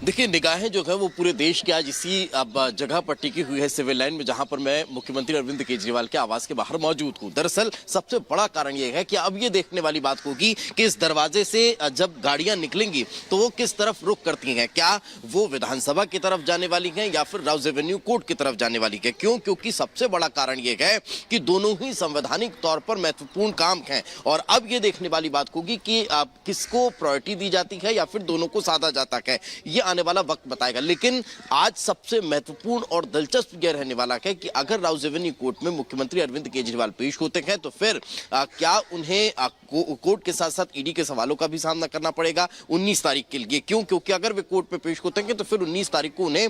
देखिए, निगाहें जो है वो पूरे देश के आज इसी अब जगह पर टिकी हुई है, सिविल लाइन में, जहां पर मैं मुख्यमंत्री अरविंद केजरीवाल के आवास के बाहर मौजूद हूं। दरअसल सबसे बड़ा कारण ये है कि अब ये देखने वाली बात होगी कि इस दरवाजे से जब गाड़ियां निकलेंगी तो वो किस तरफ रुख करती हैं। क्या वो विधानसभा की तरफ जाने वाली हैं या फिर राउज एवेन्यू कोर्ट की तरफ जाने वाली है। क्यों? क्योंकि सबसे बड़ा कारण ये है कि दोनों ही संवैधानिक तौर पर महत्वपूर्ण काम हैं और अब ये देखने वाली बात होगी कि किसको प्रायोरिटी दी जाती है या फिर दोनों को साधा जाता है। ये आने वाला वक्त बताएगा। लेकिन आज सबसे महत्वपूर्ण और दिलचस्प यह रहने वाला है कि अगर राउज एवेन्यू कोर्ट में मुख्यमंत्री अरविंद केजरीवाल पेश होते हैं तो फिर क्या उन्हें कोर्ट के साथ साथ ईडी के सवालों का भी सामना करना पड़ेगा 19 तारीख के लिए। क्यों? क्योंकि अगर वे कोर्ट में पेश होते हैं तो फिर 19 तारीख को उन्हें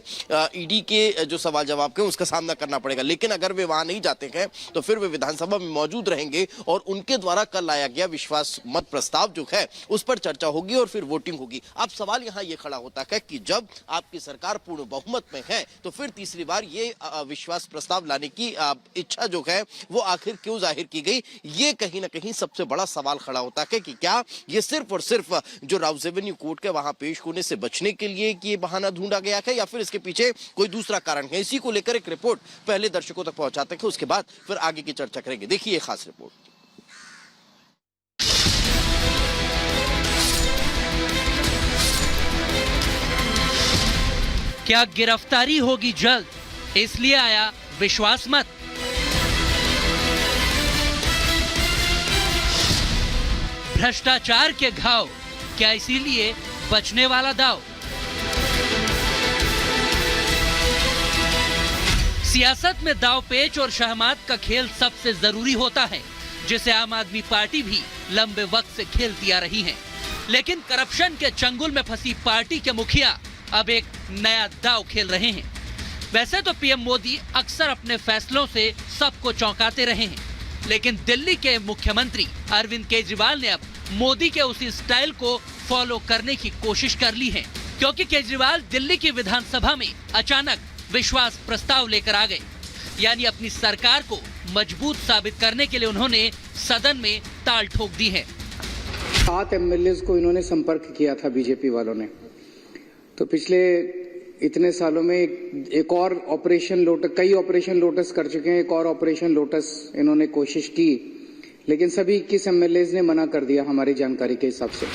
ईडी के जो सवाल जवाब के उसका सामना करना पड़ेगा। लेकिन अगर वे वहां नहीं जाते हैं तो फिर वे विधानसभा में मौजूद रहेंगे और उनके द्वारा कल लाया गया विश्वास मत प्रस्ताव जो है उस पर चर्चा होगी और फिर वोटिंग होगी। अब सवाल यहां यह खड़ा होता है कि जब आपकी सरकार पूर्ण बहुमत में है तो फिर तीसरी बार ये विश्वास प्रस्ताव लाने की इच्छा जो है वो आखिर क्यों जाहिर की गई। ये कहीं ना कहीं सबसे बड़ा सवाल खड़ा होता है कि क्या ये सिर्फ और सिर्फ जो राउज एवेन्यू कोर्ट के वहां पेश होने से बचने के लिए कि ये बहाना ढूंढा गया है या फिर इसके पीछे कोई दूसरा कारण है। इसी को लेकर एक रिपोर्ट पहले दर्शकों तक पहुंचाते हैं, उसके बाद फिर आगे की चर्चा करेंगे। देखिए खास रिपोर्ट। क्या गिरफ्तारी होगी जल्द, इसलिए आया विश्वास मत। भ्रष्टाचार के घाव, क्या इसीलिए बचने वाला दाव। सियासत में दाव पेच और शहमात का खेल सबसे जरूरी होता है, जिसे आम आदमी पार्टी भी लंबे वक्त से खेलती आ रही है। लेकिन करप्शन के चंगुल में फंसी पार्टी के मुखिया अब एक नया दाव खेल रहे हैं। वैसे तो पीएम मोदी अक्सर अपने फैसलों से सबको चौंकाते रहे हैं, लेकिन दिल्ली के मुख्यमंत्री अरविंद केजरीवाल ने अब मोदी के उसी स्टाइल को फॉलो करने की कोशिश कर ली है, क्योंकि केजरीवाल दिल्ली की विधानसभा में अचानक विश्वास प्रस्ताव लेकर आ गए। यानी अपनी सरकार को मजबूत साबित करने के लिए उन्होंने सदन में ताल ठोक दी है। 7 एमएलए को इन्होंने संपर्क किया था बीजेपी वालों ने, तो पिछले इतने सालों में एक और ऑपरेशन लोटस, कई ऑपरेशन लोटस कर चुके हैं, एक और ऑपरेशन लोटस इन्होंने कोशिश की, लेकिन सभी 21 एमएलए ने मना कर दिया हमारी जानकारी के हिसाब से।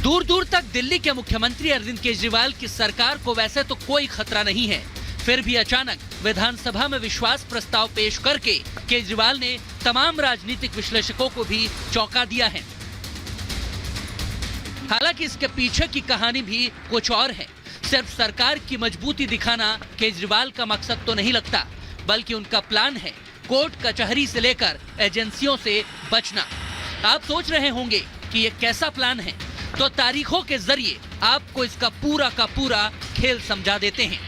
दूर दूर तक दिल्ली के मुख्यमंत्री अरविंद केजरीवाल की सरकार को वैसे तो कोई खतरा नहीं है, फिर भी अचानक विधानसभा में विश्वास प्रस्ताव पेश करके केजरीवाल ने तमाम राजनीतिक विश्लेषकों को भी चौंका दिया है। हालांकि इसके पीछे की कहानी भी कुछ और है। सिर्फ सरकार की मजबूती दिखाना केजरीवाल का मकसद तो नहीं लगता, बल्कि उनका प्लान है कोर्ट कचहरी से लेकर एजेंसियों से बचना। आप सोच रहे होंगे कि ये कैसा प्लान है, तो तारीखों के जरिए आपको इसका पूरा का पूरा खेल समझा देते हैं।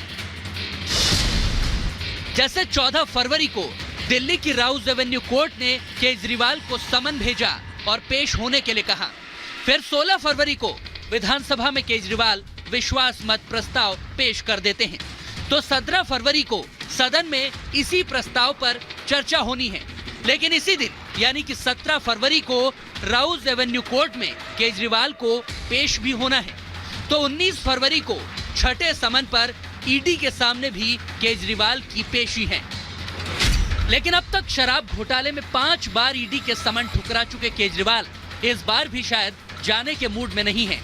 जैसे 14 फरवरी को दिल्ली की राउज एवेन्यू कोर्ट ने केजरीवाल को समन भेजा और पेश होने के लिए कहा। फिर 16 फरवरी को विधानसभा में केजरीवाल विश्वास मत प्रस्ताव पेश कर देते हैं, तो 17 फरवरी को सदन में इसी प्रस्ताव पर चर्चा होनी है। लेकिन इसी दिन यानी कि 17 फरवरी को राउज एवेन्यू कोर्ट में केजरीवाल को पेश भी होना है। तो 19 फरवरी को छठे समन पर ईडी के सामने भी केजरीवाल की पेशी है। लेकिन अब तक शराब घोटाले में 5 बार ईडी के समन ठुकरा चुके केजरीवाल इस बार भी शायद जाने के मूड में नहीं है,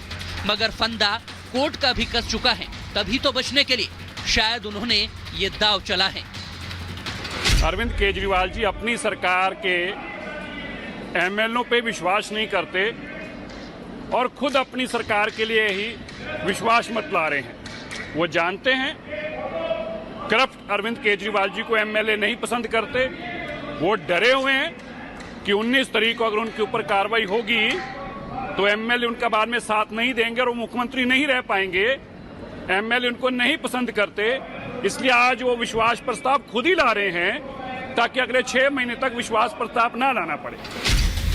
मगर फंदा कोर्ट का भी कस चुका है। तभी तो बचने के लिए शायद उन्होंने ये दाव चला है। अरविंद केजरीवाल जी अपनी सरकार के एमएलओ पे विश्वास नहीं करते और खुद अपनी सरकार के लिए ही विश्वास मत ला रहे हैं। वो जानते हैं करप्ट अरविंद केजरीवाल जी को एमएलए नहीं पसंद करते। वो डरे हुए हैं कि 19 तारीख को अगर उनके ऊपर कार्रवाई होगी तो एमएलए उनका बाद में साथ नहीं देंगे और वो मुख्यमंत्री नहीं रह पाएंगे। एमएलए उनको नहीं पसंद करते, इसलिए आज वो विश्वास प्रस्ताव खुद ही ला रहे हैं ताकि अगले 6 महीने तक विश्वास प्रस्ताव ना लाना पड़े।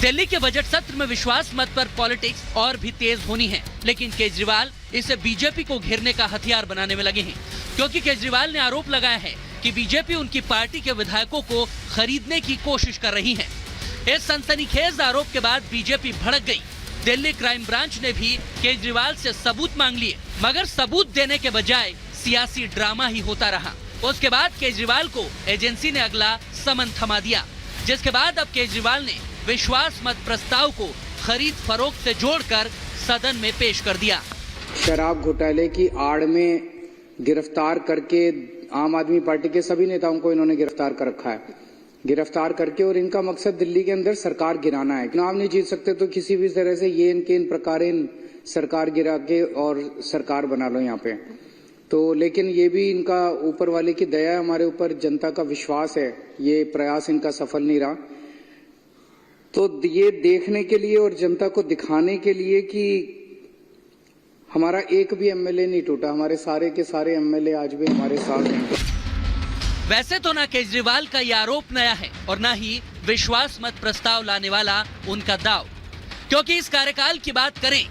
दिल्ली के बजट सत्र में विश्वास मत पर पॉलिटिक्स और भी तेज होनी है, लेकिन केजरीवाल इसे बीजेपी को घेरने का हथियार बनाने में लगे हैं, क्योंकि केजरीवाल ने आरोप लगाया है कि बीजेपी उनकी पार्टी के विधायकों को खरीदने की कोशिश कर रही है। इस सनसनीखेज आरोप के बाद बीजेपी भड़क गई दिल्ली क्राइम ब्रांच ने भी केजरीवाल से सबूत मांग लिए, मगर सबूत देने के बजाय सियासी ड्रामा ही होता रहा। उसके बाद केजरीवाल को एजेंसी ने अगला समन थमा दिया, जिसके बाद अब केजरीवाल ने विश्वास मत प्रस्ताव को खरीद फरोख्त से जोड़कर सदन में पेश कर दिया। शराब घोटाले की आड़ में गिरफ्तार करके आम आदमी पार्टी के सभी नेताओं को इन्होंने गिरफ्तार कर रखा है, गिरफ्तार करके, और इनका मकसद दिल्ली के अंदर सरकार गिराना है। चुनाव नहीं जीत सकते तो किसी भी तरह से ये इनके इन प्रकार सरकार गिरा के और सरकार बना लो यहाँ पे। तो लेकिन ये भी इनका ऊपर वाले की दया है हमारे ऊपर, जनता का विश्वास है, ये प्रयास इनका सफल नहीं रहा। तो ये देखने के लिए और जनता को दिखाने के लिए कि हमारा एक भी एमएलए नहीं टूटा, हमारे सारे के सारे एमएलए आज भी हमारे साथ हैं। वैसे तो ना केजरीवाल का ये आरोप नया है और ना ही विश्वास मत प्रस्ताव लाने वाला उनका दाव, क्योंकि इस कार्यकाल की बात करें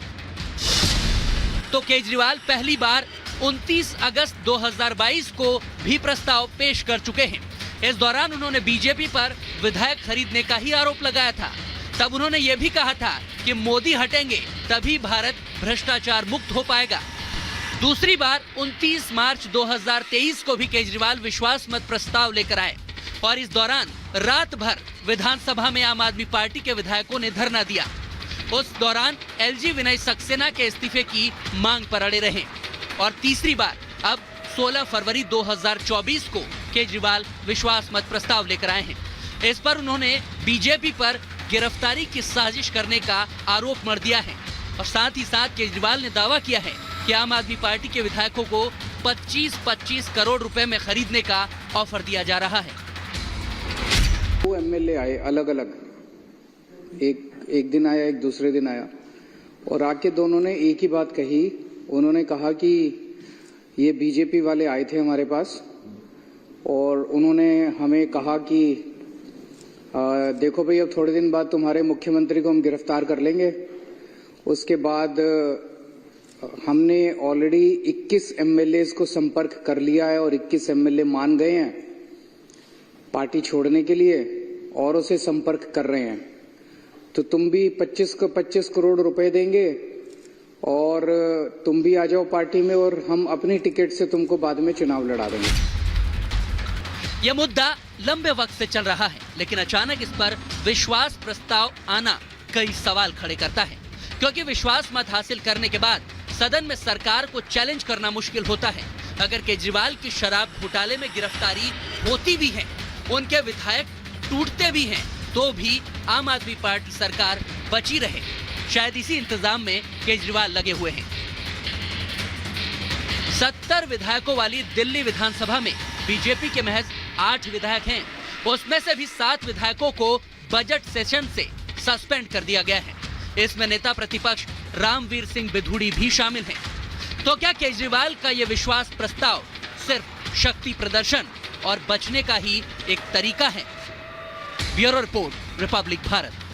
तो केजरीवाल पहली बार 29 अगस्त 2022 को भी प्रस्ताव पेश कर चुके हैं। इस दौरान उन्होंने बीजेपी पर विधायक खरीदने का ही आरोप लगाया था। तब उन्होंने ये भी कहा था कि मोदी हटेंगे तभी भारत भ्रष्टाचार मुक्त हो पाएगा। दूसरी बार 29 मार्च 2023 को भी केजरीवाल विश्वास मत प्रस्ताव लेकर आए और इस दौरान रात भर विधानसभा में आम आदमी पार्टी के विधायकों ने धरना दिया। उस दौरान एलजी विनय सक्सेना के इस्तीफे की मांग पर अड़े रहे। और तीसरी बार अब 16 फरवरी 2024 को केजरीवाल विश्वास मत प्रस्ताव लेकर आए हैं। इस पर उन्होंने बीजेपी पर गिरफ्तारी की साजिश करने का आरोप मढ़ दिया है और साथ ही साथ केजरीवाल ने दावा किया है कि आम आदमी पार्टी के विधायकों को 25-25 करोड़ रुपए में खरीदने का ऑफर दिया जा रहा है। वो एमएलए आए अलग अलग, एक दिन आया, एक दूसरे दिन आया, और आके दोनों ने एक ही बात कही। उन्होंने कहा कि ये बीजेपी वाले आए थे हमारे पास और उन्होंने हमें कहा कि देखो भाई, अब थोड़े दिन बाद तुम्हारे मुख्यमंत्री को हम गिरफ्तार कर लेंगे। उसके बाद हमने ऑलरेडी 21 एमएलए को संपर्क कर लिया है और 21 एमएलए मान गए हैं पार्टी छोड़ने के लिए और उसे संपर्क कर रहे हैं। तो तुम भी 25 करोड़ रुपए देंगे और तुम भी आ जाओ पार्टी में और हम अपनी टिकट से तुमको बाद में चुनाव लड़ा देंगे। यह मुद्दा लंबे वक्त से चल रहा है, लेकिन अचानक इस पर विश्वास प्रस्ताव आना कई सवाल खड़े करता है, क्योंकि विश्वास मत हासिल करने के बाद सदन में सरकार को चैलेंज करना मुश्किल होता है। अगर केजरीवाल की शराब घोटाले में गिरफ्तारी होती भी है, उनके विधायक टूटते भी हैं, तो भी आम आदमी पार्टी सरकार बची रहे। शायद इसी इंतजाम में केजरीवाल लगे हुए हैं। 70 विधायकों वाली दिल्ली विधानसभा में बीजेपी के महज 8 विधायक हैं। उसमें से भी 7 विधायकों को बजट सेशन से सस्पेंड कर दिया गया है। इसमें नेता प्रतिपक्ष रामवीर सिंह बिधूड़ी भी शामिल हैं। तो क्या केजरीवाल का यह विश्वास प्रस्ताव सिर्फ शक्ति प्रदर्शन और बचने का ही एक तरीका है? Bureau report, Republic Bharat.